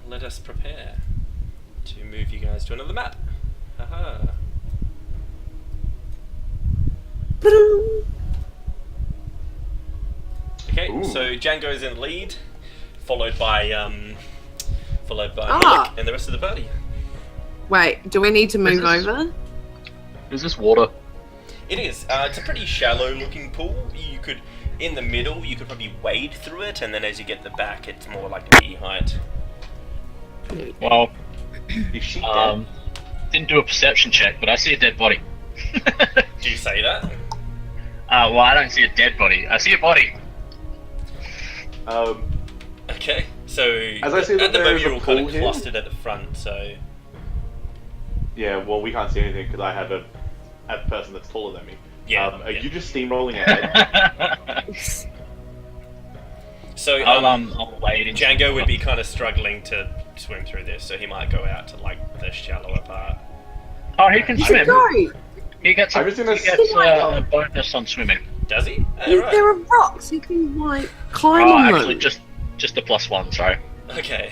let us prepare to move you guys to another map. Haha. Okay, so Django's in lead, followed by Nick and the rest of the party. Wait, do we need to move over? Is this water? It is. It's a pretty shallow-looking pool. You could, in the middle, you could probably wade through it, and then as you get the back, it's more like knee height. Well, is she dead? Didn't do a perception check, but I see a dead body. Do you say that? Well, I don't see a dead body. I see a body. Okay, so as I see at the moment a you're all kind of here. clustered at the front, so... Yeah, well, we can't see anything because I have a person that's taller than me. Yeah. Are you just steamrolling ahead? So, I'll wade into Django would be kind of struggling to swim through this, so he might go out to, like, the shallower part. Oh, he can swim. Go. He gets a bonus on swimming. Does he? Right. There are rocks, you can, like, climb Oh, on actually, them. just a +1, sorry. Okay.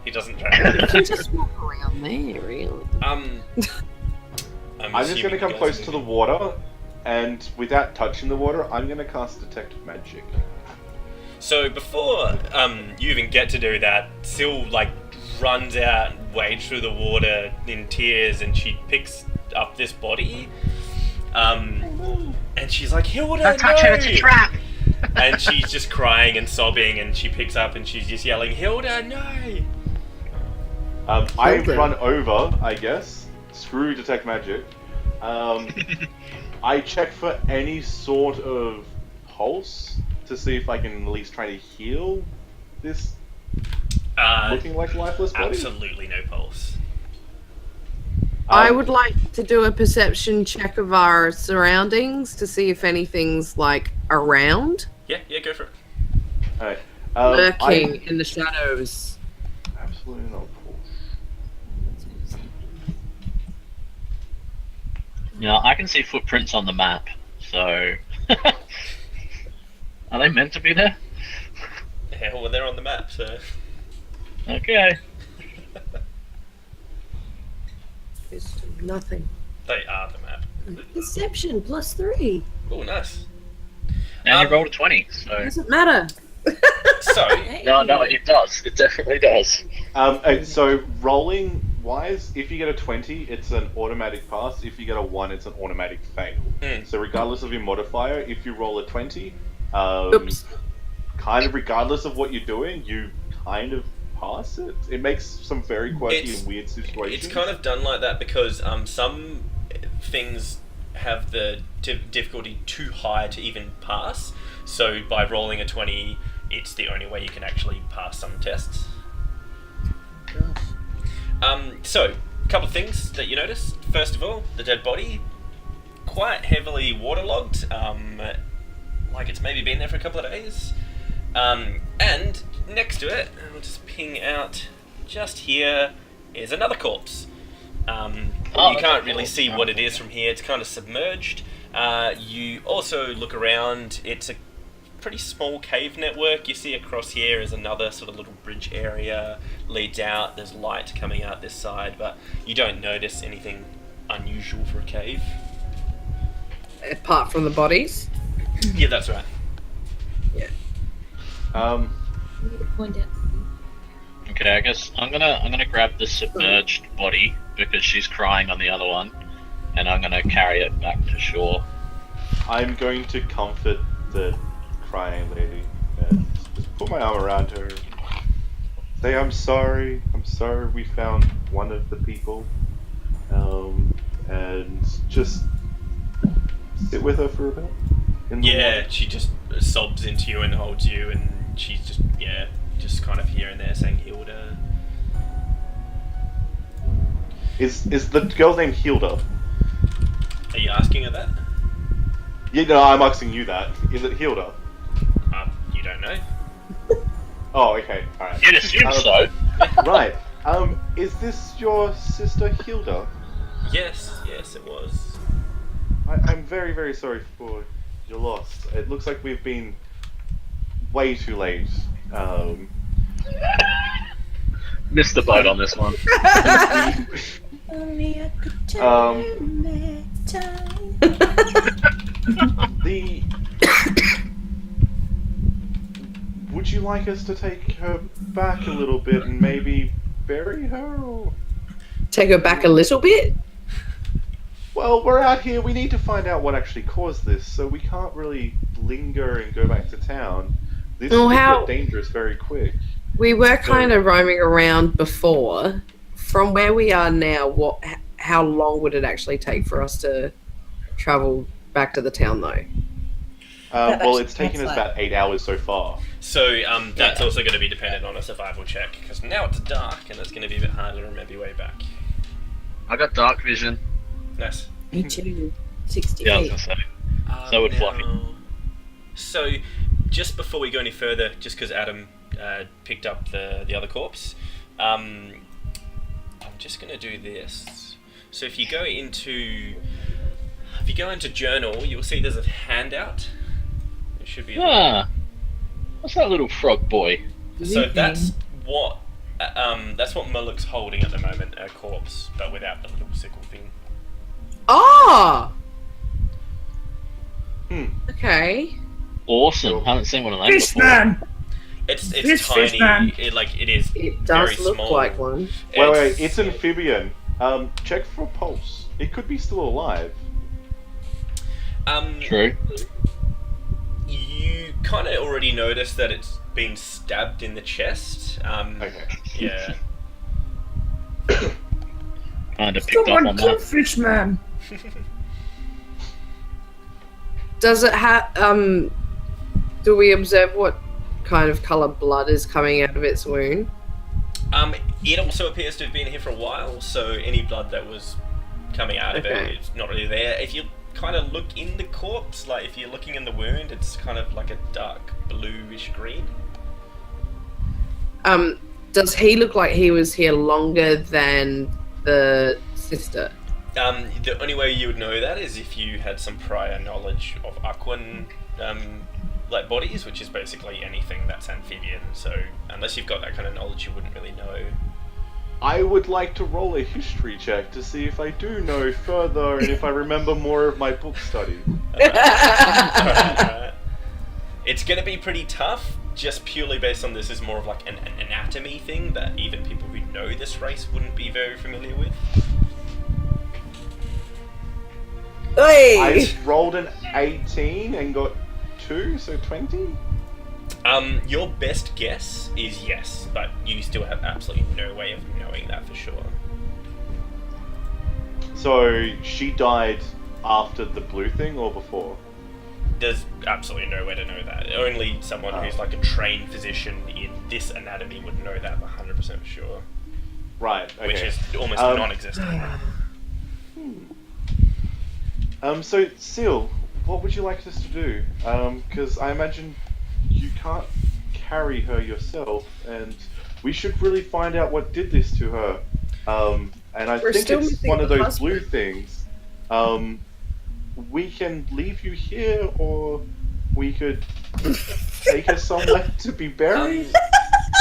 He doesn't drown. You can just walk around there, really. I'm just going to come close to the water, and without touching the water, I'm going to cast Detect Magic. So before you even get to do that, Syl like runs out and wades through the water in tears, and she picks up this body, and she's like, "Hilda, Don't touch it, it's a trap!" And she's just crying and sobbing, and she picks up and she's just yelling, "Hilda, no!" I run over, I guess. Screw Detect Magic. I check for any sort of pulse to see if I can at least try to heal this looking like lifeless body. Absolutely no pulse. I would like to do a perception check of our surroundings to see if anything's, like, around. Yeah, go for it. Alright. Lurking in the shadows. Absolutely no pulse. Yeah, I can see footprints on the map, so... Are they meant to be there? Yeah, well, they're on the map, so... Okay. Nothing. They are the map. Perception +3. Oh, nice. And you rolled a 20, so... Doesn't matter. So... No, it does. It definitely does. So, rolling wise, if you get a 20, it's an automatic pass. If you get a 1, it's an automatic fail. So regardless of your modifier, if you roll a 20, Oops. kind of regardless of what you're doing, you kind of pass it. It makes some very quirky and weird situations. It's kind of done like that because some things have the difficulty too high to even pass. So by rolling a 20, it's the only way you can actually pass some tests. So, a couple of things that you notice. First of all, the dead body, quite heavily waterlogged, like it's maybe been there for a couple of days. And next to it, I'll just ping out just here, is another corpse. You can't really see what it is from here, it's kind of submerged. You also look around, it's a pretty small cave network. You see across here is another sort of little bridge area, leads out, there's light coming out this side, but you don't notice anything unusual for a cave. Apart from the bodies? Yeah, that's right. Yeah. Need to point out. Okay, I guess I'm gonna grab the submerged body because she's crying on the other one, and I'm gonna carry it back to shore. I'm going to comfort the crying lady and just put my arm around her. Say, I'm sorry we found one of the people. And just sit with her for a bit. Yeah, she just sobs into you and holds you, and she's just kind of here and there saying Hilda. Is the girl named Hilda? Are you asking her that? Yeah, no, I'm asking you that. Is it Hilda? You don't know. Oh, okay, alright. You'd assume so. Right. Is this your sister Hilda? Yes, it was. I'm very, very sorry for your loss. It looks like we've been Missed the boat on this one. Only I could Um, turn back time. The would you like us to take her back a little bit and maybe bury her? Or... Take her back a little bit? Well, we're out here. We need to find out what actually caused this, so we can't really linger and go back to town. This Well, could how- get dangerous very quick. We were kind of roaming around before. From where we are now, how long would it actually take for us to travel back to the town, though? Well, actually it's taken us sounds like- about 8 hours so far. So that's also going to be dependent on a survival check, because now it's dark and it's going to be a bit harder to remember your way back. I got dark vision. Nice. Me too. 60 Yeah, I was feet. gonna say. So would Fluffy. So, just before we go any further, just because Adam picked up the other corpse, I'm just going to do this. So if you go into journal, you'll see there's a handout. It should be. Ah, what's that little frog boy? So that's what Mullock's holding at the moment, a corpse, but without the little sickle thing. Ah! Okay. Awesome. Haven't seen one of those Fish before. man! It's Fish tiny. man. It is. It does very look small. like one. Wait, it's amphibian. Check for pulse. It could be still alive. True. You kind of already noticed that it's been stabbed in the chest. Okay. Yeah. Kind of picked up Someone on kill that. fish man! Does it have? Do we observe what kind of color blood is coming out of its wound? It also appears to have been here for a while, so any blood that was coming out of Okay. it, it's not really there. If you kind of look in the corpse, like if you're looking in the wound, it's kind of like a dark bluish green. Does he look like he was here longer than the sister? The only way you would know that is if you had some prior knowledge of Aquan like bodies, which is basically anything that's amphibian. So unless you've got that kind of knowledge, you wouldn't really know. I would like to roll a history check to see if I do know further and if I remember more of my book study. It's going to be pretty tough, just purely based on this is more of like an anatomy thing that even people who know this race wouldn't be very familiar with. Hey! I rolled an 18 and got 2, so 20? Your best guess is yes, but you still have absolutely no way of knowing that for sure. So she died after the blue thing or before? There's absolutely no way to know that. Only someone who's like a trained physician in this anatomy would know that 100% sure. Right, okay. Which is almost non-existent. So, Seal, what would you like us to do? Because I imagine you can't carry her yourself, and we should really find out what did this to her. And I We're think still it's missing one of the those husband. blue things. We can leave you here, or we could take her somewhere to be buried.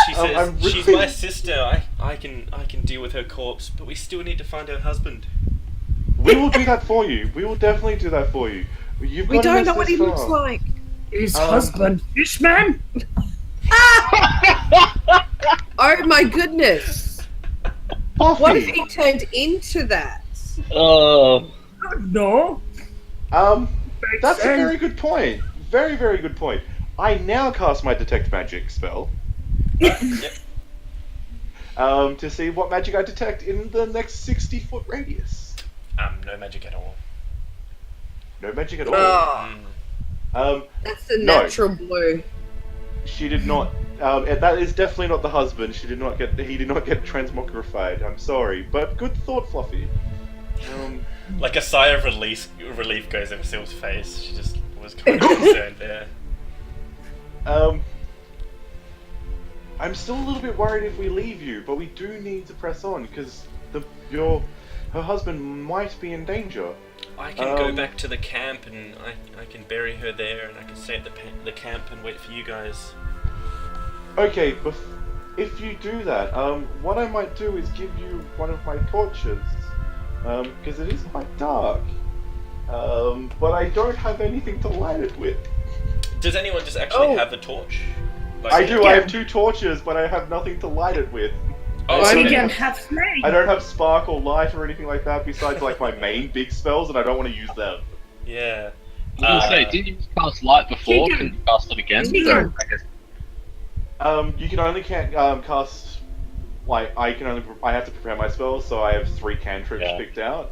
She says, I'm she's really- my sister, I can deal with her corpse, but we still need to find her husband. We will do that for you. We will definitely do that for you. You've We gotten don't us know what this he looks far. like. His husband, fish man! Oh my goodness! Puffy. What if he turned into that? Oh, No. That's a very good point. Very, very good point. I now cast my Detect Magic spell. Yep. To see what magic I detect in the next 60-foot radius. No magic at all. No magic at all. Oh, that's the No. natural blue. She did not. That is definitely not the husband. He did not get transmogrified. I'm sorry, but good thought, Fluffy. Like a sigh of relief goes over Syl's face. She just was kind of concerned there. I'm still a little bit worried if we leave you, but we do need to press on because her husband might be in danger. I can go back to the camp and I can bury her there and I can stay at the camp and wait for you guys. Okay, if you do that, what I might do is give you one of my torches, because it is quite dark. But I don't have anything to light it with. Does anyone just actually have a torch? Like, I do. I have 2 torches, but I have nothing to light it with. Oh, So so you then- can have flame. I don't have spark or light or anything like that besides like my main big spells, and I don't want to use them. yeah. I was gonna say, didn't you cast light before? Keegan. Can you cast it again? Keegan. I guess. You can only cast like I have to prepare my spells, so I have 3 cantrips Yeah. picked out.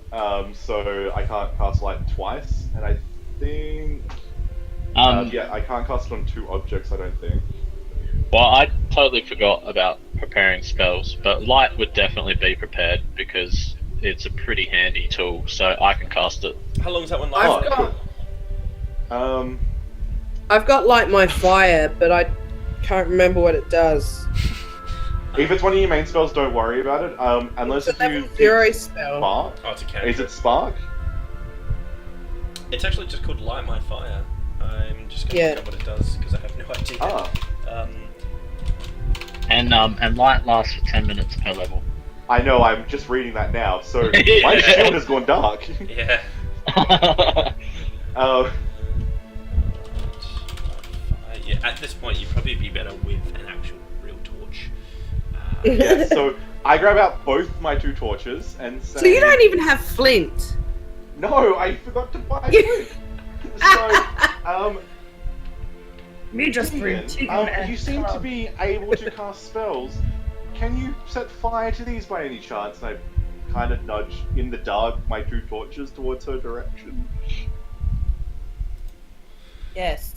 So I can't cast light twice, and I think I can't cast it on 2 objects. I don't think. Well, I totally forgot about preparing spells, but light would definitely be prepared because it's a pretty handy tool, so I can cast it. How long does that one I've last? got, I've got Light My Fire, but I can't remember what it does. If it's one of your main spells, don't worry about it. Unless It's a level you 0 spell. spark. Oh, it's a cantrip. Is it spark? It's actually just called Light My Fire. I'm just gonna Yeah. look up what it does because I have no idea. Ah. And light lasts for 10 minutes per level. I know. I'm just reading that now. So my Yeah. shield has gone dark. Yeah. Yeah. At this point, you'd probably be better with an actual real torch. Yeah, so I grab out both my 2 torches and say... So you don't even have flint? No, I forgot to buy flint. So, Me just bring Keegan, Keegan and you seem to Carl. be able to cast spells. Can you set fire to these by any chance? And I kind of nudge in the dark my 2 torches towards her direction. Yes.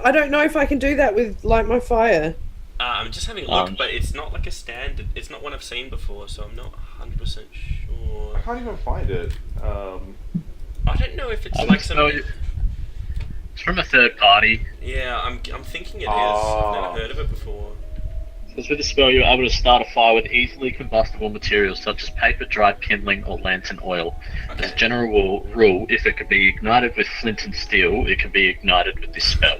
I don't know if I can do that with Light My Fire. I'm just having a look, but it's not like a standard. It's not one I've seen before, so I'm not 100% sure. I can't even find it. I don't know if it's I like would some. tell you- It's from a third party. Yeah, I'm thinking it is. I've never heard of it before. Because with the spell, you're able to start a fire with easily combustible materials such as paper, dried kindling, or lantern oil. As a general rule, if it can be ignited with flint and steel, it can be ignited with this spell.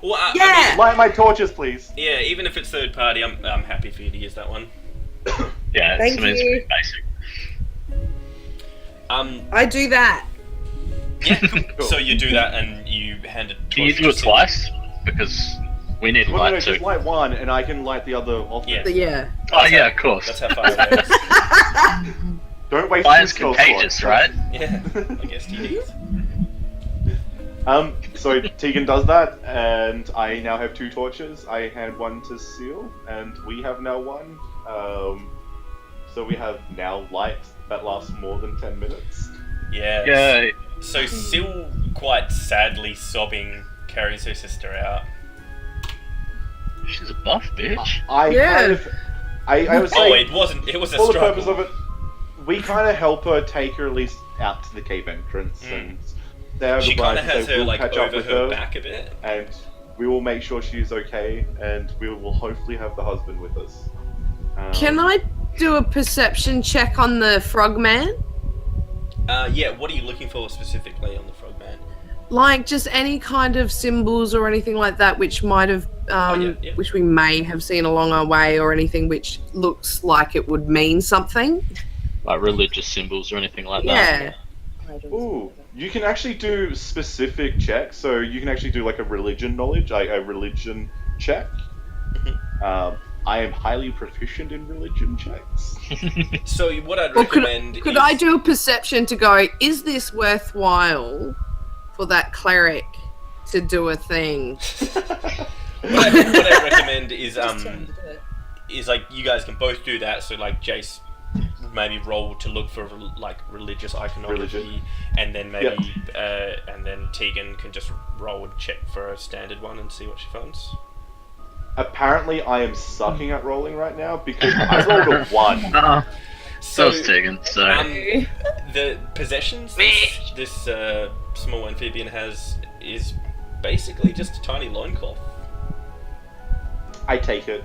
Well, Yeah! I mean, Light my torches, please. yeah. Even if it's third party, I'm happy for you to use that one. Yeah, Thank it's you. pretty basic. I do that. Yeah. Cool. Cool. So you do that, and you hand it. Can you do it twice? Because we need Well, no, light no, too. just light one, and I can light the other off. Yeah. Yeah. Oh yeah, of course. That's how fire works. Don't waste Fire's 2 spell contagious, slots. right? Yeah. I guess you is. So Tegan does that, and I now have 2 torches. I hand one to Seal, and we have now 1. So we have now light that lasts more than 10 minutes. Yeah. Yeah. So Sil, quite sadly sobbing, carries her sister out. She's a buff bitch. I Yeah. kind of, I was Oh, saying, it wasn't. It was a for the struggle. purpose of it, we kind of help her take her at least out to the cave entrance, and they have She the kind right of to has say, her we'll like catch up over with her back a bit. and we will make sure she's okay, and we will hopefully have the husband with us. Can I do a perception check on the frogman? Yeah. What are you looking for specifically on the frogman? Like just any kind of symbols or anything like that, which might have, yeah. which we may have seen along our way, or anything which looks like it would mean something. Like religious symbols or anything like that. Yeah. Ooh, you can actually do specific checks, so you can actually do like a religion knowledge, like a religion check. I am highly proficient in religion checks. So what I'd Or could, recommend could is... I do a perception to go, is this worthwhile for that cleric to do a thing? what I recommend is Just tell him to do it. is like you guys can both do that. So like Jace maybe roll to look for like religious iconography, Religion. and then maybe and then Tegan can just roll and check for a standard one and see what she finds. Apparently, I am sucking at rolling right now because I rolled a 1. So was Tegan, so the possessions this small amphibian has is basically just a tiny loincloth. I take it.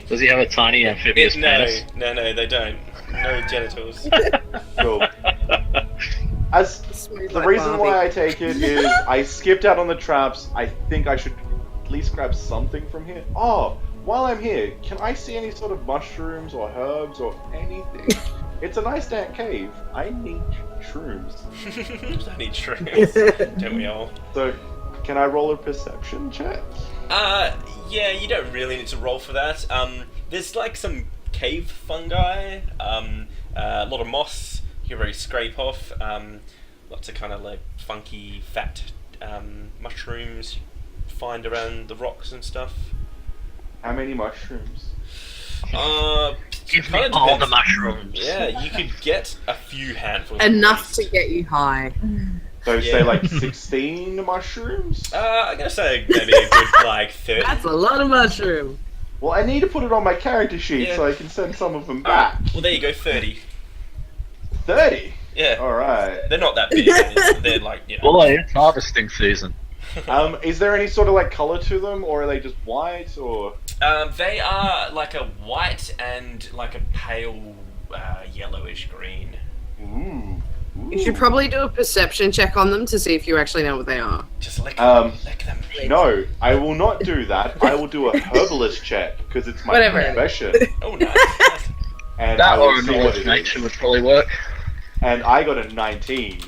does he have a tiny amphibious penis? No, they don't. No genitals. Cool. As Smooth the like reason Barbie. why I take it is I skipped out on the traps. I think I should at least grab something from here. Oh, while I'm here, can I see any sort of mushrooms or herbs or anything? It's a nice damn cave. I need shrooms. I need shrooms. Don't we all? So, can I roll a perception check? Yeah, you don't really need to roll for that. There's like some cave fungi, a lot of moss you can really scrape off, lots of kind of like funky, fat mushrooms you find around the rocks and stuff. How many mushrooms? Give me all the mushrooms. Yeah, you could get a few handfuls. Enough to get you high. So say like 16 mushrooms? I'm gonna say maybe a good like 30. That's a lot of mushroom. Well, I need to put it on my character sheet Yeah. so I can send some of them back. Well, there you go, 30. 30? Yeah. Alright. They're not that big. They're like, you know. Boy, it's harvesting season. Is there any sort of like colour to them, or are they just white, or...? They are like a white and like a pale yellowish green. Ooh. You should probably do a perception check on them to see if you actually know what they are. Just lick them. No, I will not do that. I will do a herbalist check, because it's my Whatever. profession. Oh, nice. And I That will or see what knowledge it nature is. would probably work. And I got a 19.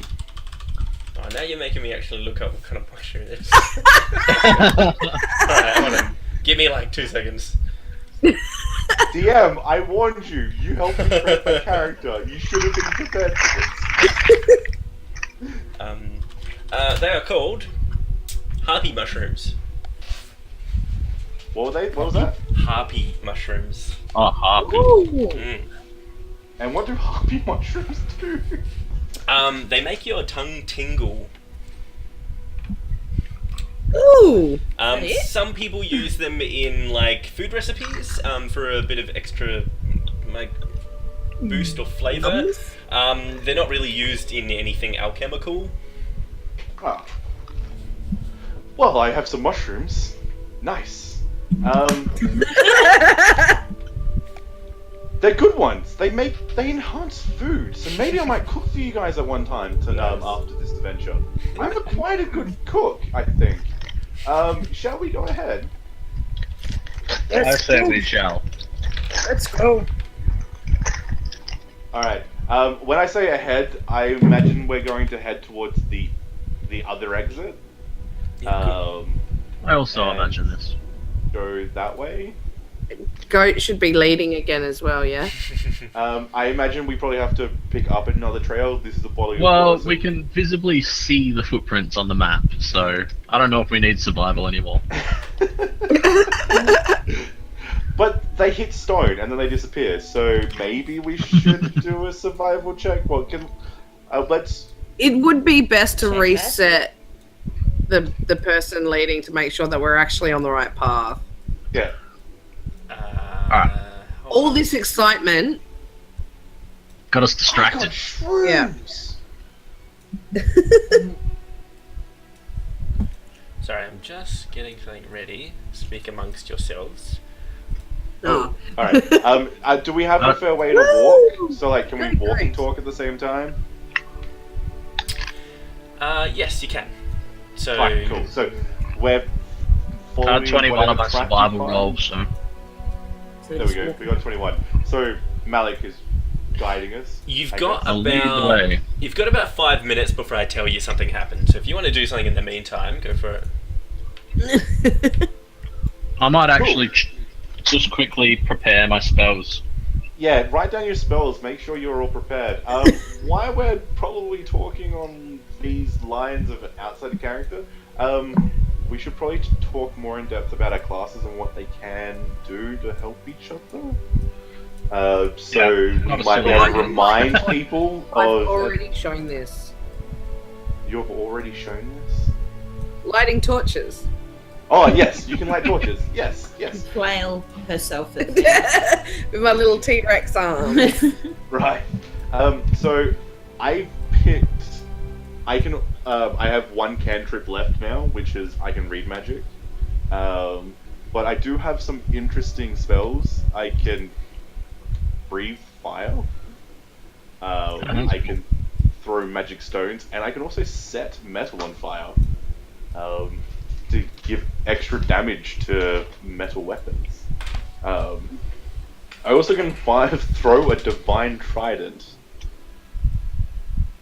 Oh, now you're making me actually look up what kind of mushroom it is. Alright, hold on. Give me like 2 seconds. DM, I warned you. You helped me create my character. You should have been prepared for this. They are called harpy mushrooms. What were they? What was that? Harpy mushrooms. Oh, harpy. Mm. And what do harpy mushrooms do? They make your tongue tingle. Ooh. Really? Some people use them in like food recipes for a bit of extra like boost or flavor. They're not really used in anything alchemical. Ah. Well, I have some mushrooms. Nice. They're good ones. They enhance food. So maybe I might cook for you guys at one time after this adventure. I'm quite a good cook, I think. Shall we go ahead? I Let's say go. we shall. Let's go. Alright. When I say ahead, I imagine we're going to head towards the other exit. Yeah, I also And- imagine this. Go that way. Goat should be leading again as well, yeah? I imagine we probably have to pick up another trail. This is the bottom of Well, the we can visibly see the footprints on the map, so I don't know if we need survival anymore. But they hit stone and then they disappear, so maybe we should do a survival check. Well, let's... It would be best to Check reset the person leading to make sure that we're actually on the right path. Yeah. Alright. All this excitement. Got us I got distracted. shrooms! Sorry, I'm just getting something ready. Speak amongst yourselves. Oh. Alright, do we have a fair way to walk? So, like, can we walk and talk at the same time? Yes, you can. So, Right, cool. So, we're following 21 whatever on my track we survival find. roll, so... There we go. We got 21. So Malik is guiding us. You've I got guess. I'll lead the about way. you've got about 5 minutes before I tell you something happened. So if you want to do something in the meantime, go for it. I might actually just quickly prepare my spells. Yeah, write down your spells. Make sure you're all prepared. Why we're probably talking on these lines of an outside character, we should probably talk more in depth about our classes and what they can do to help each other. We might want to remind people I've of... already shown this. You've already shown this? Lighting torches. Oh, yes, you can light torches. Yes, yes. Flail herself at With my little T-Rex arms. Right. So I picked. I have one cantrip left now, which is I can read magic. But I do have some interesting spells. I can breathe fire. I can throw magic stones, and I can also set metal on fire. to give extra damage to metal weapons. I also can throw a Divine Trident.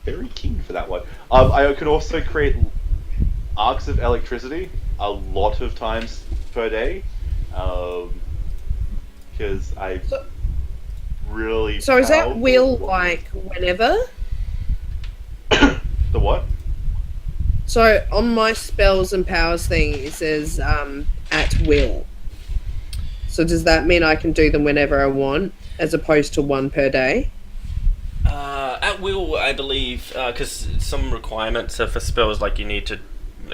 Very keen for that one. I can also create arcs of electricity a lot of times per day, because I really. So is that powerful. will like whenever? The what? So on my spells and powers thing, it says at will. So does that mean I can do them whenever I want, as opposed to one per day? At will, I believe, because some requirements are for spells, like you need to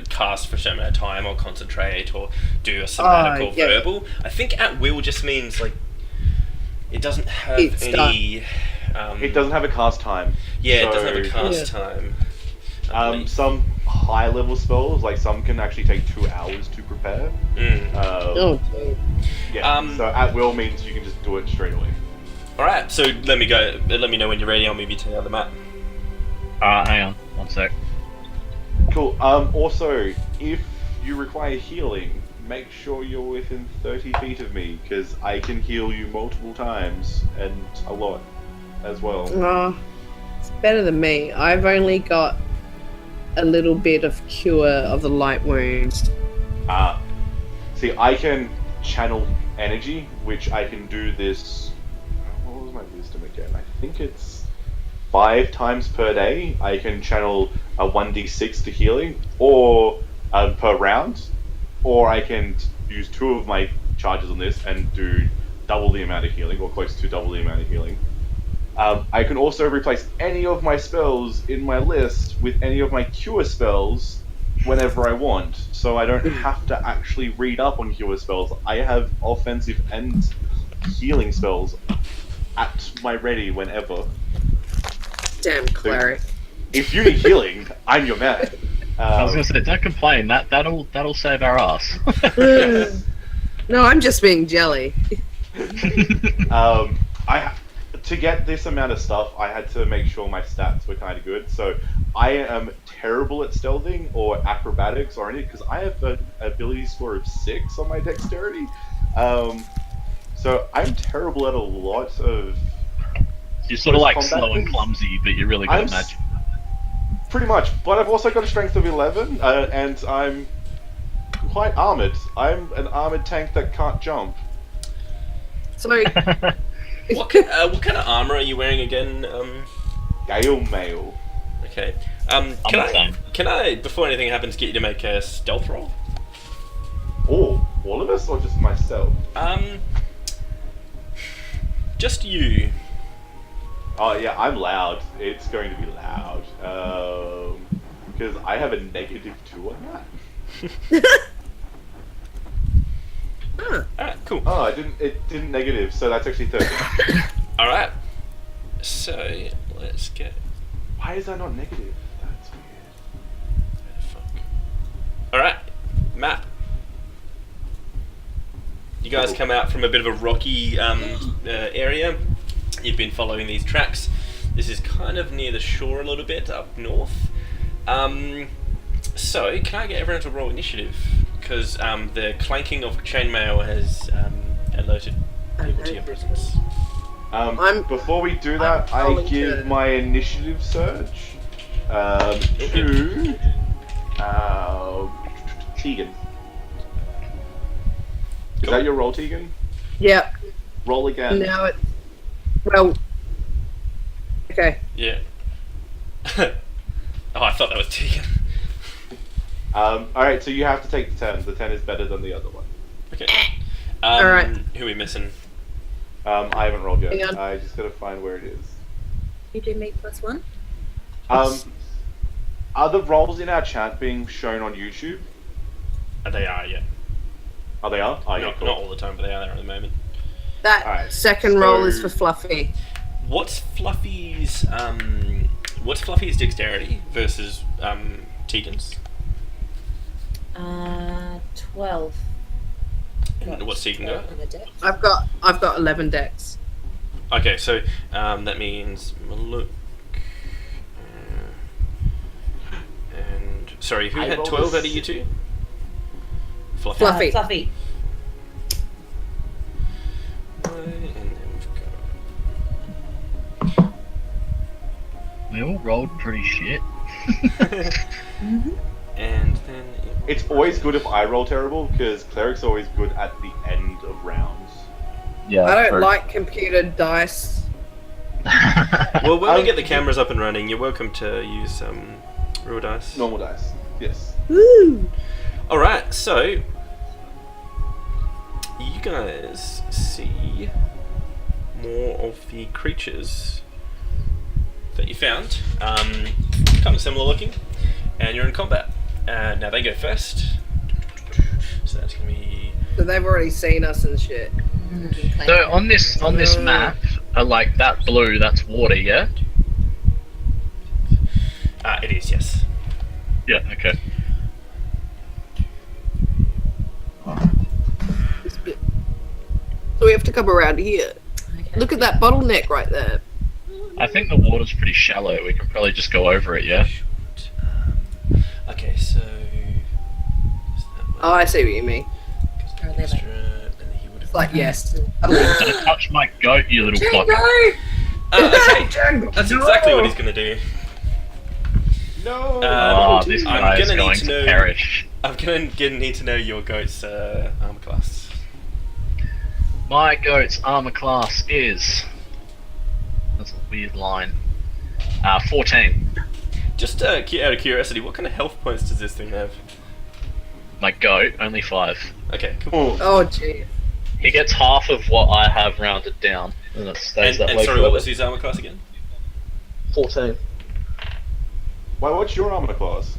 cast for a certain amount of time, or concentrate, or do a somatic or yeah. verbal. I think at will just means like it doesn't have It's any. It doesn't have a cast time. Yeah, so, it doesn't have a cast time. I believe. Some high level spells, like some can actually take 2 hours to prepare. Oh, dude. Yeah. So at will means you can just do it straight away. Alright, so let me go. Let me know when you're ready. I'll move you to the other map. Hang on, 1 sec. Cool. Also, if you require healing, make sure you're within 30 feet of me, because I can heal you multiple times, and a lot as well. Oh, it's better than me. I've only got a little bit of cure of the light wounds. See, I can channel energy, which I can do this. What was my wisdom again? I think it's 5 times per day. I can channel a 1d6 to healing, or per round, or I can use 2 of my charges on this and do double the amount of healing, or close to double the amount of healing. I can also replace any of my spells in my list with any of my cure spells whenever I want, so I don't have to actually read up on cure spells. I have offensive and healing spells at my ready whenever. Damn cleric. If you need healing, I'm your man. I was gonna say, don't complain. That'll save our ass. No, I'm just being jelly. To get this amount of stuff, I had to make sure my stats were kind of good. So I am terrible at stealthing or acrobatics or anything, because I have an ability score of 6 on my dexterity. So I'm terrible at a lot of. You're sort of like combat slow and things. clumsy, but you're really good at magic. Pretty much, but I've also got a strength of 11, and I'm quite armored. I'm an armored tank that can't jump. So What kind of armor are you wearing again? Gale mail. Okay. I'm Can I, before anything happens, get you to make a stealth roll? Oh, all of us, or just myself? Just you. Oh yeah, I'm loud. It's going to be loud. Because I have a -2 on that. Alright, cool. Oh, it didn't negative, so that's actually 13. Alright. So, let's get... Why is that not negative? That's weird. Fuck. Alright, map. You guys come out from a bit of a rocky area. You've been following these tracks. This is kind of near the shore a little bit, up north. So, can I get everyone to roll initiative? Because the clanking of chainmail has alerted people to your presence. Before we do that, I give my initiative surge to Tegan. Is that your roll, Tegan? Yep. Roll again. Now it. Well. Okay. Yeah. Oh, I thought that was Tegan. Alright, so you have to take the 10. The 10 is better than the other one. Okay. Alright. Who are we missing? I haven't rolled yet. Hang on. I just gotta find where it is. You do me +1? Are the rolls in our chat being shown on YouTube? They are, yeah. Oh, they are? Oh, yeah, Not cool. all the time, but they are there at the moment. That Alright, second roll is for Fluffy. What's Fluffy's dexterity versus Tegan's? 12. And what's Tegan got? On the deck. I've got 11 decks. Okay, so that means Maluk. And sorry, who I had rolled 12 a out of you two? Fluffy. Fluffy. Fluffy. And then we've got... We all rolled pretty shit. And then... It's always good if I roll terrible, because cleric's always good at the end of rounds. Yeah. I don't like computer dice. Well, when we get the cameras up and running, you're welcome to use real dice. Normal dice. Yes. Woo! Alright, so... You guys see more of the creatures that you found. Kind of similar looking. And you're in combat. Now they go first. So that's going to be... So they've already seen us and shit. So on this map, like that blue, that's water, yeah? It is, yes. Yeah. Okay. This bit. So we have to come around here. Okay. Look at that bottleneck right there. I think the water's pretty shallow. We can probably just go over it, yeah? Okay, so... Oh, I see what you mean. Oh, they're like- It's like, yes. Don't touch my goat, you little fucker. Okay, that's exactly what he's going to do. No! Oh, this I'm guy is gonna going need to to know- perish. I'm going to need to know your goat's armor class. My goat's armor class is... That's a weird line. 14. Just out of curiosity, what kind of health points does this thing have? My goat, only 5. Okay, cool. Oh, gee. He gets half of what I have rounded down, and it stays that And way sorry, forever. what was his armor class again? 14. Why, what's your armor class?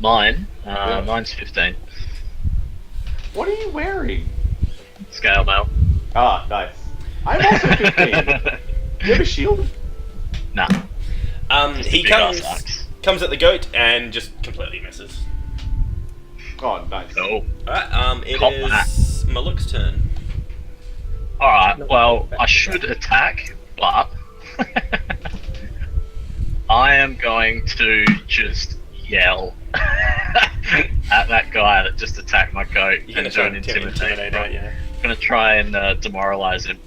Mine, Yeah. mine's 15. What are you wearing? Scale mail. Ah, nice. I'm also 15. You have a shield? Nah. He big ass comes axe. at the goat and just completely misses. Oh, nice. Oh. Alright, it Cop is Maluk's turn. Alright, well, I should attack, but... I am going to just yell at that guy that just attacked my goat You're going to and try do an and intimidate, aren't you? I'm going to try and demoralize him.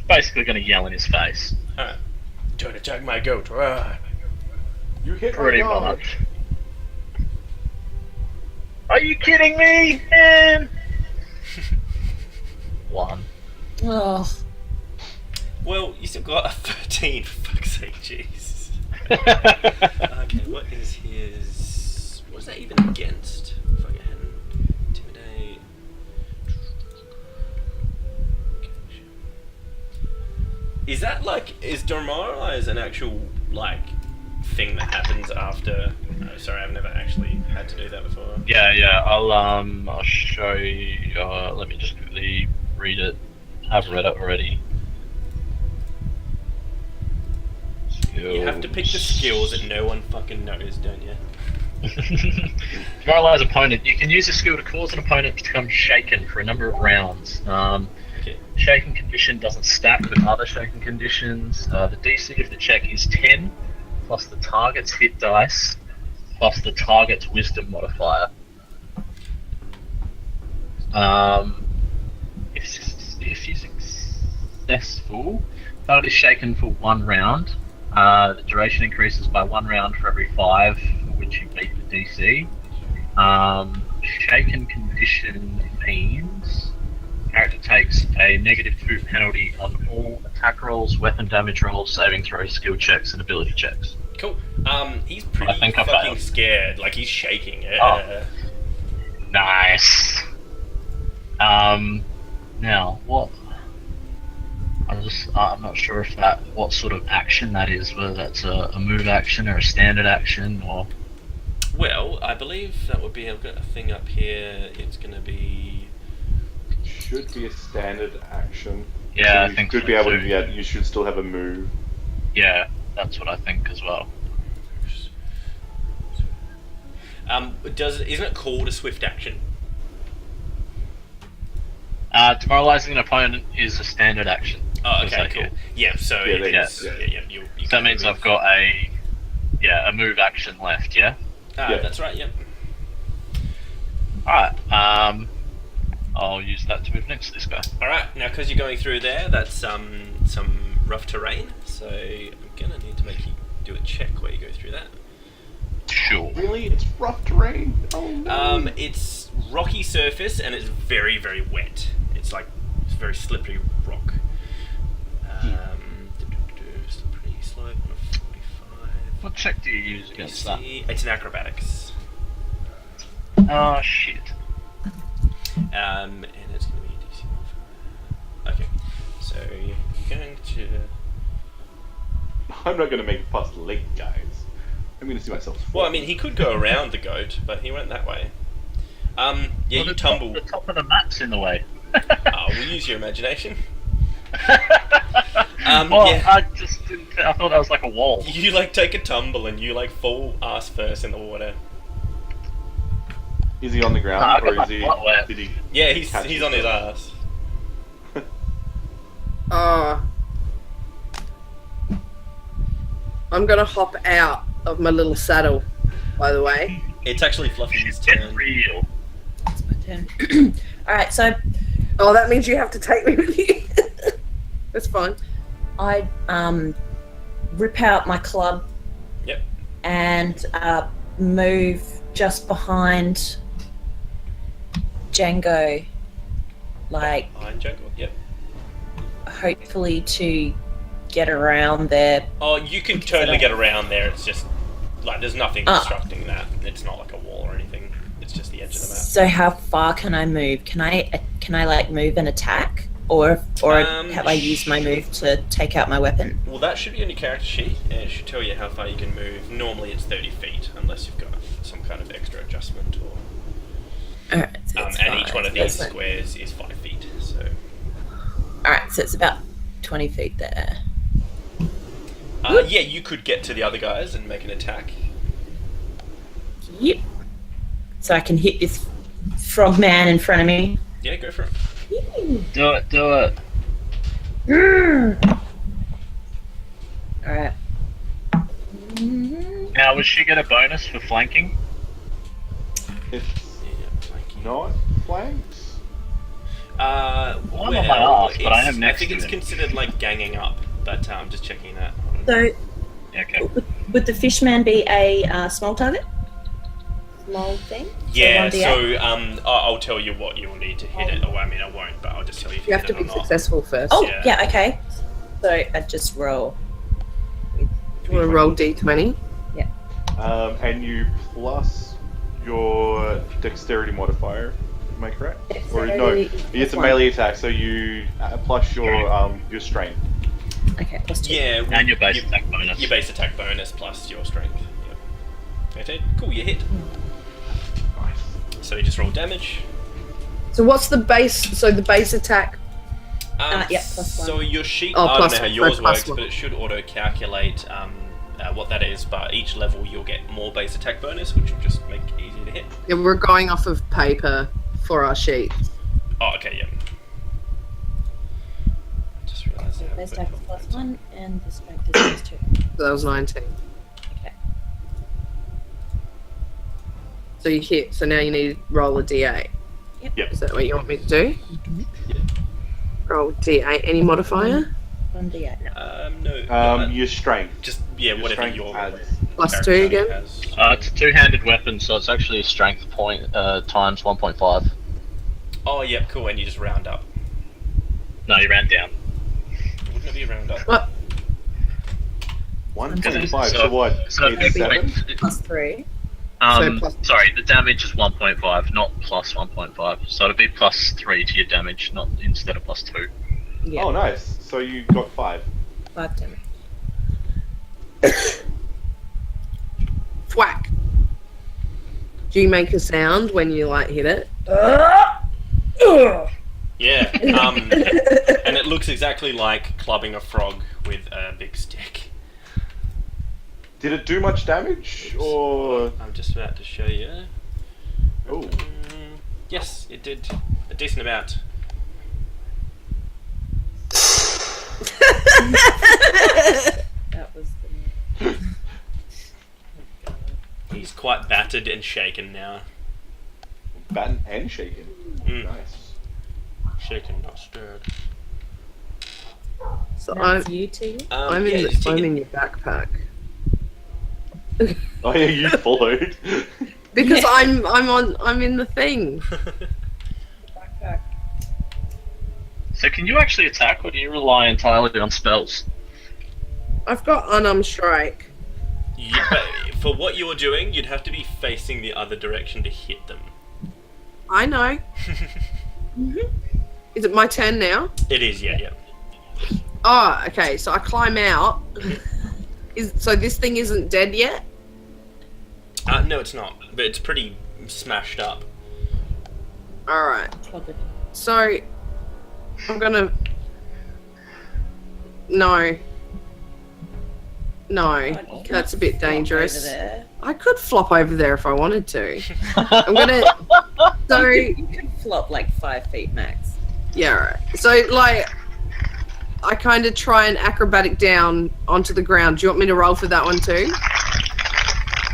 Basically going to yell in his face. Alright. Trying to attack my goat. Rah. You hit my Pretty dog. much. Are you kidding me, man? 1. Oh. Well, you still got a 13, for fuck's sake, jeez. Okay, what is his... What's that even against? Fucking... Intimidate... Is that like... Is demoralize an actual, like, thing that happens after... Oh, sorry, I've never actually had to do that before. Yeah, I'll show you, let me just quickly read it. I've read it already. You have to pick the skills that no one fucking knows, don't you? Demoralize opponent. You can use a skill to cause an opponent to become shaken for a number of rounds. Okay. Shaken condition doesn't stack with other shaken conditions. The DC of the check is 10, plus the target's hit dice, plus the target's wisdom modifier. If you're successful, target is shaken for 1 round. The duration increases by 1 round for every 5 for which you beat the DC. Shaken condition means character takes a -2 penalty on all attack rolls, weapon damage rolls, saving throws, skill checks, and ability checks. Cool. He's pretty I think I fucking failed. scared. Like, he's shaking. Oh. Nice. Now what? I'm not sure if what sort of action that is. Whether that's a move action or a standard action, or. Well, I believe that would be. I've got a thing up here. It's going to be. Should be a standard action. Yeah, So I you think could so be able too. to. Yeah, you should still have a move. Yeah, that's what I think as well. Isn't it called a swift action? Demoralizing an opponent is a standard action. Oh, Is okay, that cool. it? Yeah, so Yeah, it they- is. yeah. Yeah, you That can means move. I've got a move action left. Yeah. Ah, Yeah. that's right. Yep. Alright, I'll use that to move next to this guy. Alright, now because you're going through there, that's some rough terrain, so I'm gonna need to make you do a check where you go through that. Sure. Really? It's rough terrain? Oh no. It's rocky surface and it's very, very wet. It's very slippery rock. Slippery slope on a 45. What check do you use against that? It's an acrobatics. Oh, shit. And it's going to be a DC modifier. Okay, so you're going to... I'm not going to make it past the lake, guys. I'm going to see myself. Well, I mean, he could go around the goat, but he went that way. Yeah, Well, you tumble. The top of the map's in the way. We'll use your imagination. Well, yeah. I thought that was like a wall. You take a tumble and you fall ass first in the water. Is he on the ground, Nah, I or got is he? my butt wet. Did he? Yeah, catch he's on his himself? ass. I'm gonna hop out of my little saddle, by the way. It's actually Fluffy's Get turn. real. It's my turn. Alright, so Oh, that means you have to take me with you. That's fine. I rip out my club. Yep. And move just behind Django, Behind Jungle, yep. hopefully to get around there. Oh, you can totally get around there. It's just there's nothing obstructing that. It's not like a wall or anything. It's just the edge of the map. So how far can I move? Can I move and attack, or have I used my move to take out my weapon? Well, that should be on your character sheet, and it should tell you how far you can move. Normally, it's 30 feet, unless you've got some kind of extra adjustment or. Alright, so it's And each one of these fine. squares is 5 feet. So. Alright, so it's about 20 feet there. Yeah, you could get to the other guys and make an attack. Yep. So I can hit this frog man in front of me. Yeah, go for it. Do it. Alright. Now, would she get a bonus for flanking? It's Yeah, like not flanks. I'm on my arse, but I am next I think to it's him. considered ganging up, but I'm just checking that. So Yeah, okay. would the fishman be a small target? Small thing? Yeah, 1d8? so I'll tell you what you will need to hit it. Oh, I mean, I won't, but I'll just tell you if you You have hit to it be or not. successful first. Oh, Yeah. yeah, okay. So I just roll. You want to roll d20? And you plus your dexterity modifier. Am I correct? Or no, Dexterity it's a plus melee attack, so you plus your strength. Okay, plus 2. Yeah, And your base attack bonus. Your base attack bonus plus your strength. Yep. Okay, cool, you hit. Nice. So you just roll damage. So what's the base? So the base attack. Yeah, plus 1. So your sheet, Oh, I plus don't know how one, yours so plus works, one. but it should auto-calculate what that is, but each level you'll get more base attack bonus, which will just make it easier to hit. Yeah, we're going off of paper for our sheet. Oh, okay, yeah. Just realised I have Base a attack bit is of plus points. 1, and the strength is plus 2. So that was 19. Okay. So you hit. So now you need to roll a d8. Yep. Is that what you want me to do? Roll d8. Any modifier? 1d8. No. No. Your strength. Just, Your whatever strength your adds. Plus character 2 again? has. It's a two-handed weapon, so it's actually a strength point times 1.5. Oh, yeah, cool, and you just round up. No, you round down. Wouldn't it be a round up? What? 1.5. So what? So It's 7? Plus 3. Sorry, the damage is 1.5, not plus 1.5. So it'll be plus 3 to your damage, not instead of plus 2. Yeah. Oh, nice. So you got 5. 5 damage. Thwack. Do you make a sound when you hit it? Yeah, and it looks exactly like clubbing a frog with a big stick. Did it do much damage, or? I'm just about to show you. Oh, Yes, it did a decent amount. That was the... He's quite battered and shaken now. battened and shaken. Nice. Shaken, not stirred. So Now I'm, it's you two. I'm yeah, in it's I'm Tegan. in your backpack Oh yeah, you followed. because Yeah. I'm in the thing. Backpack. So can you actually attack, or do you rely entirely on spells? I've got unarmed strike. Yeah, but for what you're doing, you'd have to be facing the other direction to hit them. I know. Is it my turn now? It is, yeah. Oh, okay. So I climb out. So this thing isn't dead yet? No, it's not, but it's pretty smashed up. All right. Clobbered. So I'm gonna. No, You that's a can't bit flop dangerous. over there. I could flop over there if I wanted to. I'm gonna. So You could flop like 5 feet max. yeah, right. So like, I kind of try and acrobatic down onto the ground. Do you want me to roll for that one too?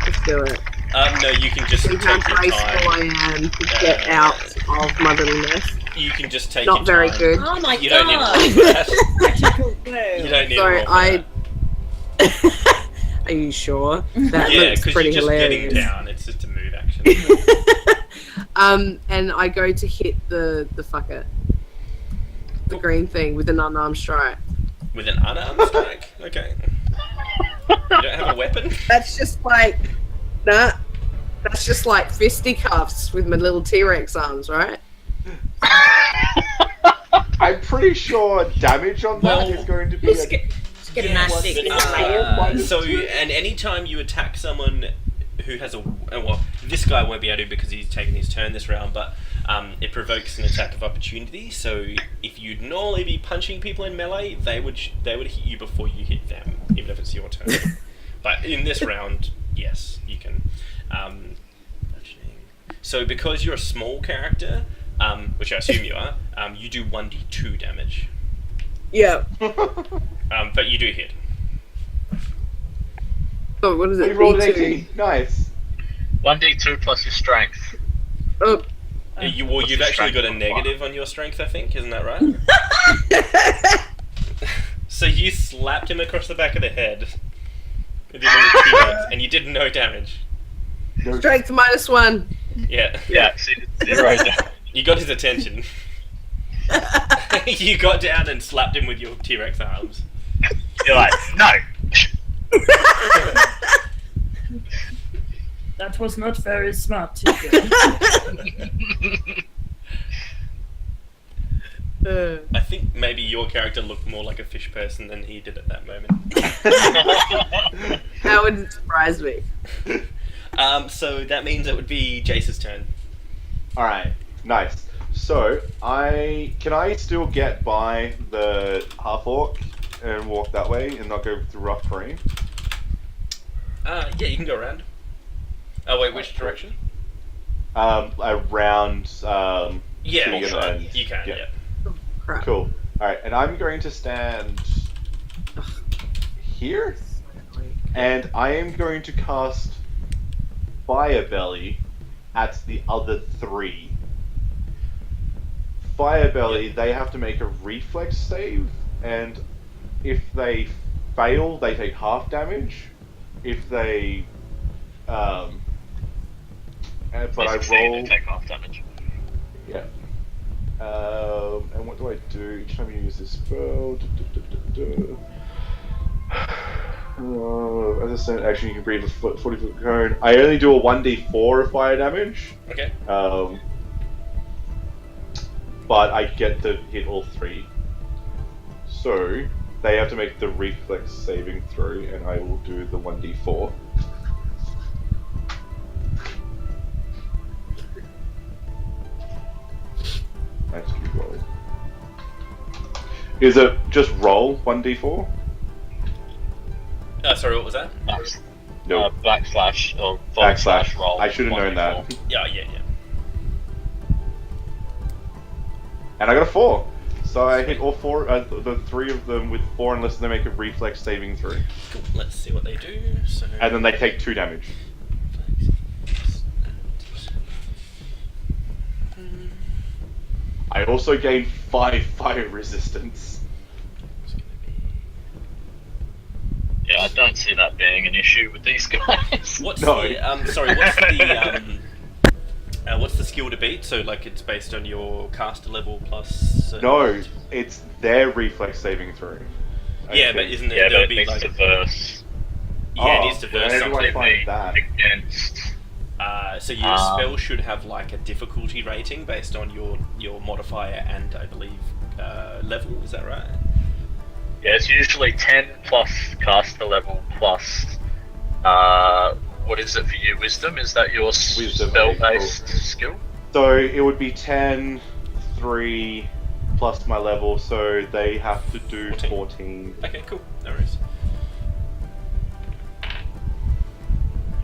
Let's do it. No, you can just See take how your graceful time. I am to get out of my little mess. You can just take Not your very time. good. Oh my You don't need to god! roll for that. Magical You glue. don't need to Sorry, roll for that. Are you sure? That Yeah, looks because pretty you're just hilarious. getting down. It's just a move action. And I go to hit the fucker, the green thing with an unarmed strike. With an unarmed strike? Okay. You don't have a weapon? That's just like, nah. That's just like fisticuffs with my little T-Rex arms, right? I'm pretty sure damage on that is going to be Just get a Yes, nice big so, and anytime you attack someone who has a... Well, this guy won't be able to because he's taken his turn this round, but it provokes an attack of opportunity, so if you'd normally be punching people in melee, they would hit you before you hit them, even if it's your turn. But in this round, yes, you can. So because you're a small character, which I assume you are, you do 1d2 damage. Yeah. But you do hit. So what is You it? rolled an D2? 18. Nice. 1d2 plus your strength. Oh. You've actually got a negative on your strength, I think, isn't that right? So you slapped him across the back of the head. And you did no damage. No. Strength -1. Yeah. Yeah, so 0 damage. You got his attention. You got down and slapped him with your T-Rex arms. You're like, no! That was not very smart, Tegan. I think maybe your character looked more like a fish person than he did at that moment. That wouldn't surprise me. So that means it would be Jace's turn. Alright, nice. So, can I still get by the half-orc and walk that way and not go through rough terrain? Yeah, you can go around. Oh wait, which direction? Around, Yeah, Tegan sure. and- You can, yeah. Crap. Cool. Alright, and I'm going to stand here, and I am going to cast Fire Belly at the other 3. Fire Belly, they have to make a reflex save, and if they fail, they take half damage. If they, but I roll. Take half damage. Yeah. And what do I do each time you use this spell? As I said, actually, you can breathe a 40-foot cone. I only do a 1d4 of fire damage. Okay. But I get to hit all 3. So they have to make the reflex saving throw, and I will do the 1d4. Nice, keep rolling. Is it just roll 1d4? Sorry, what was that? No. Backslash or forward slash roll. I should have known that. Yeah. And I got a 4. So I hit all 4, the 3 of them with 4 unless they make a reflex saving throw. Cool. Let's see what they do. So. And then they take 2 damage. I also gain 5 fire resistance. Yeah, I don't see that being an issue with these guys. What's No. what's the skill to beat? So like it's based on your caster level plus. No, it's their reflex saving throw. Yeah, but isn't it? Yeah, but There'll it be needs like. to verse. Yeah, it needs to where verse do I something. find that? Against. So your spell should have like a difficulty rating based on your modifier and I believe level. Is that right? Yeah, it's usually 10 plus caster level plus. What is it for you? Wisdom? Is that your Wisdom, spell-based cool. skill? So it would be 10, 3 plus my level, so they have to do 14. Okay, cool. No worries.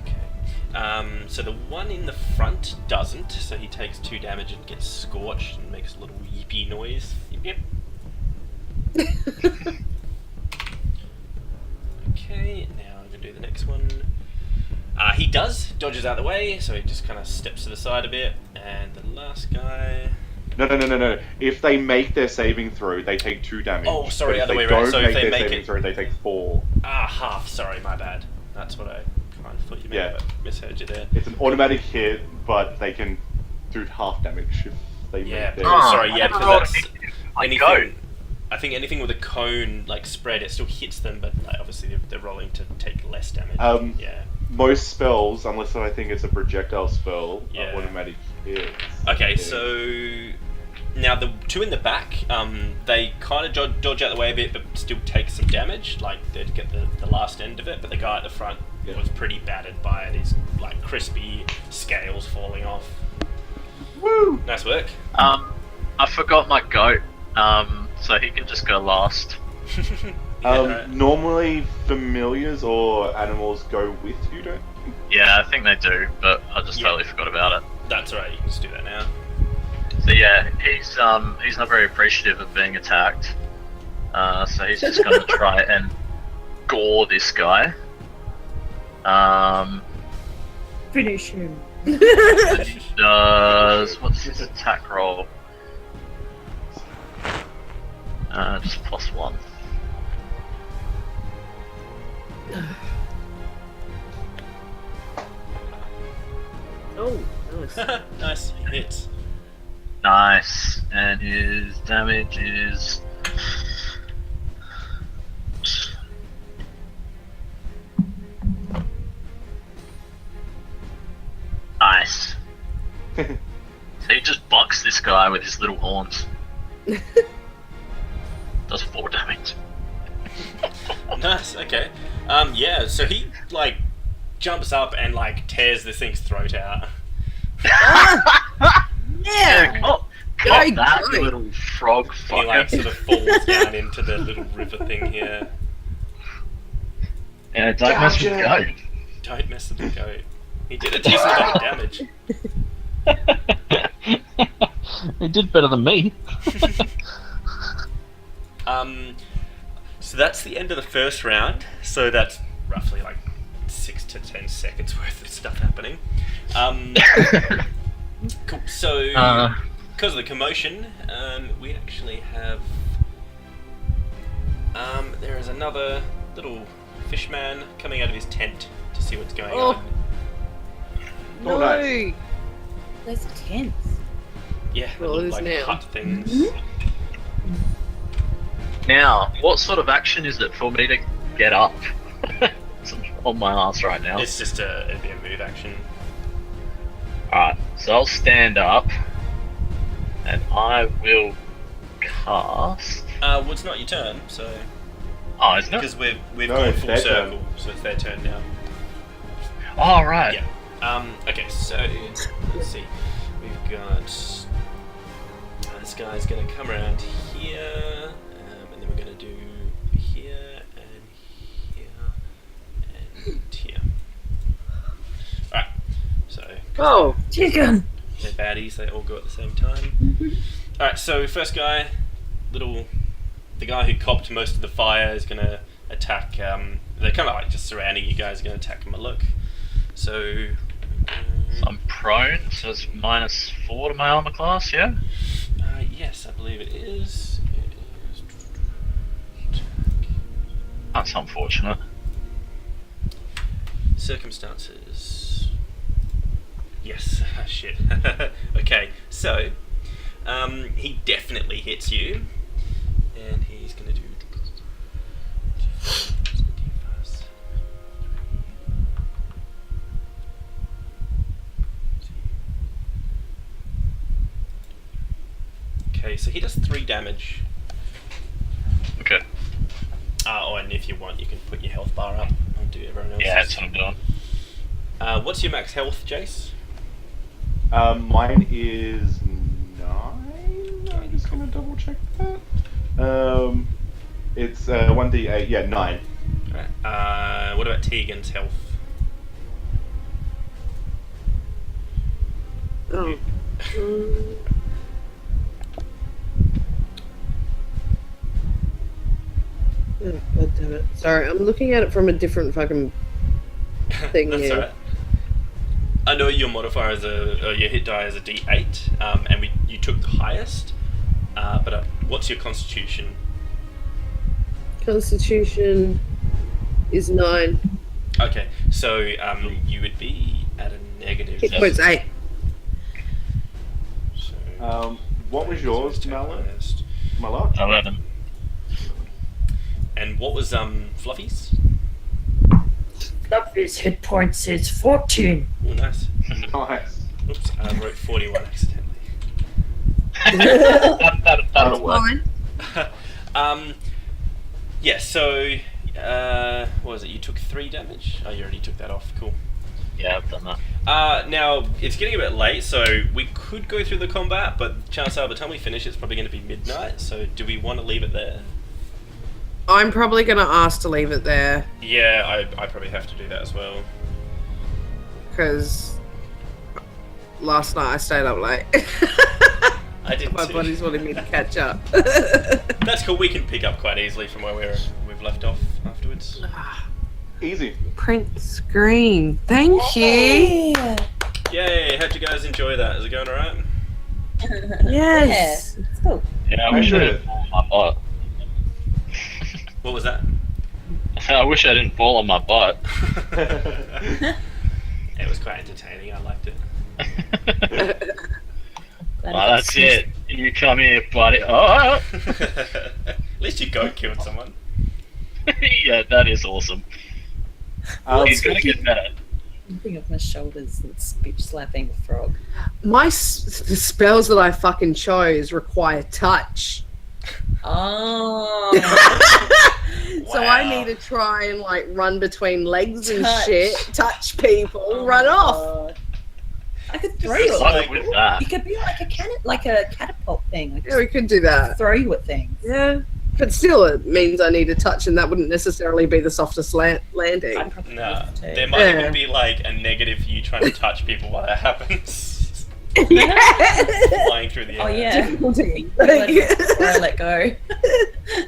Okay. So the one in the front doesn't, so he takes 2 damage and gets scorched and makes a little yippy noise. Yip yip. Okay, now I'm gonna do the next one. He dodges out of the way, so he just kind of steps to the side a bit. And the last guy. No. If they make their saving throw, they take 2 damage. Oh, sorry, But other way if around. they So don't if they make their make saving it- throw, they take 4. Half. Sorry, my bad. That's what I kind of thought you meant, Yeah. but misheard you there. It's an automatic hit, but they can do half damage if they Yeah. make their... Sorry, yeah, I don't because know that's I anything. go. I think anything with a cone like spread, it still hits them, but like, obviously they're rolling to take less damage. Yeah. Most spells, unless I think it's a projectile spell, Yeah. are automatic hits. Okay, Yeah. so now the 2 in the back, they kind of dodge out the way a bit, but still take some damage. Like they'd get the last end of it, but the guy at the front Yeah. was pretty battered by it. His like crispy scales falling off. Woo! Nice work. I forgot my goat, so he can just go last. Yeah, right. Normally, familiars or animals go with you, don't you? Yeah, I think they do, but I just Yeah. totally forgot about it. That's alright. You can just do that now. So yeah, he's not very appreciative of being attacked. So he's just gonna try and gore this guy. Finish him. Does what's his attack roll? Just +1. Oh, nice. Nice. He hits. Nice, and his damage is. Nice. So he just bucks this guy with his little horns. Does 4 damage. Nice. Okay. Yeah. So he like jumps up and like tears this thing's throat out. Yeah, got Very that great. little frog He like fucker. sort of falls down into the little river thing here. Yeah, don't mess with the Gotcha. goat. Don't mess with the goat. He did a decent amount of damage. He did better than me. So that's the end of the first round. So that's roughly like 6 to 10 seconds worth of stuff happening. Cool. So because of the commotion, we actually have there is another little fishman coming out of his tent to see what's going Oh. on. No. nice. There's tents. Yeah, the Well, little, it is like now. hut things. Now, what sort of action is it for me to get up? It's on my ass right now. It's just it'd be a move action. Alright, so I'll stand up and I will cast. Well, it's not your turn, so Oh, isn't it? because we've No, gone it's full their circle, turn. so it's their turn now. Oh, right. Yeah. Okay, so let's see. We've got this guy's gonna come around here, and then we're gonna do here and here and here. Alright. So Oh, Chicken. they're baddies, they all go at the same time. Alright, so first guy, the guy who copped most of the fire is gonna attack. They're kind of like just surrounding you guys. Are gonna attack Maluk. So. So I'm prone, so it's -4 to my armor class, yeah? Yes, I believe it is. That's unfortunate. Circumstances. Yes. Shit. Okay, so he definitely hits you, and he's gonna do. Okay, so he does 3 damage. Okay. And if you want, you can put your health bar up. I'll do everyone else's. Yeah, that's what I'm doing. What's your max health, Jace? Mine is 9. I'm just gonna double check that. It's 1d8. Yeah, 9. Alright. What about Tegan's health? Oh. Oh, God damn it. Sorry, I'm looking at it from a different fucking thing That's here. alright. I know your modifier is your hit die is a d8, and you took the highest. But what's your constitution? Constitution is 9. Okay, so you would be at a negative. Hit points 8. So, What was yours, take Malak? highest. Malak? 11. And what was Fluffy's? Fluffy's hit points is 14. Oh, nice. Nice. Oops, I wrote 41 accidentally. That'll work. Fine. Yeah, so, what was it? You took 3 damage? Oh, you already took that off. Cool. Yeah, I've done that. Now, it's getting a bit late, so we could go through the combat, but chances are by the time we finish, it's probably going to be midnight, so do we want to leave it there? I'm probably going to ask to leave it there, Yeah, I probably have to do that as well. because last night I stayed up late. I did My too. body's wanting me to catch up. That's cool, we can pick up quite easily from where we've left off afterwards. Easy. Print screen. Thank you. Yay, how'd you guys enjoy that? Is it going alright? Yes. Yeah, it's cool. Yeah, I I wish I did. didn't fall on my butt. What was that? I wish I didn't fall on my butt. It was quite entertaining, I liked it. Well, that's it. You come here, buddy. Oh! At least your goat killed someone. Yeah, that is awesome. He's gonna get better. Jumping off my shoulders and bitch slapping a frog. My the spells that I fucking chose require touch. Oh. So I Wow. need to try and like run between legs and Touch. shit, touch people, run off. God. I could Just throw as you. like- With that. You could be like a catapult thing. Like Yeah, we could do that. throw you at things. Yeah. But still, it means I need to touch, and that wouldn't necessarily be the softest landing. I'd probably Nah, use it there too. might Yeah. even be like a negative for you trying to touch people while that happens. Yeah. Flying through the air. Oh yeah. Difficulty. Before I let go.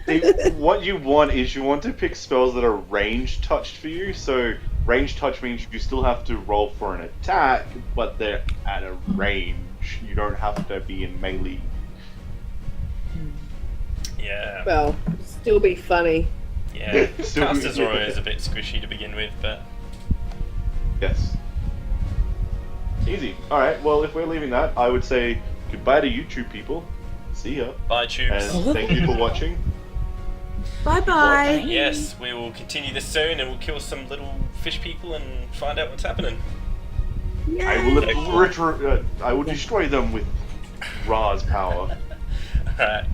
See, what you want is you want to pick spells that are range touched for you. So range touch means you still have to roll for an attack, but they're at a range. You don't have to be in melee. Yeah. Well, still be funny. Yeah. Still- Caster's Roy is a bit squishy to begin with, but Yes. Easy. Alright, well, if we're leaving that, I would say goodbye to YouTube people. See ya. bye, tubes. And thank you for watching. Bye bye. Yes, we will continue this soon, and we'll kill some little fish people and find out what's happening. I will destroy them with Ra's power. Alright.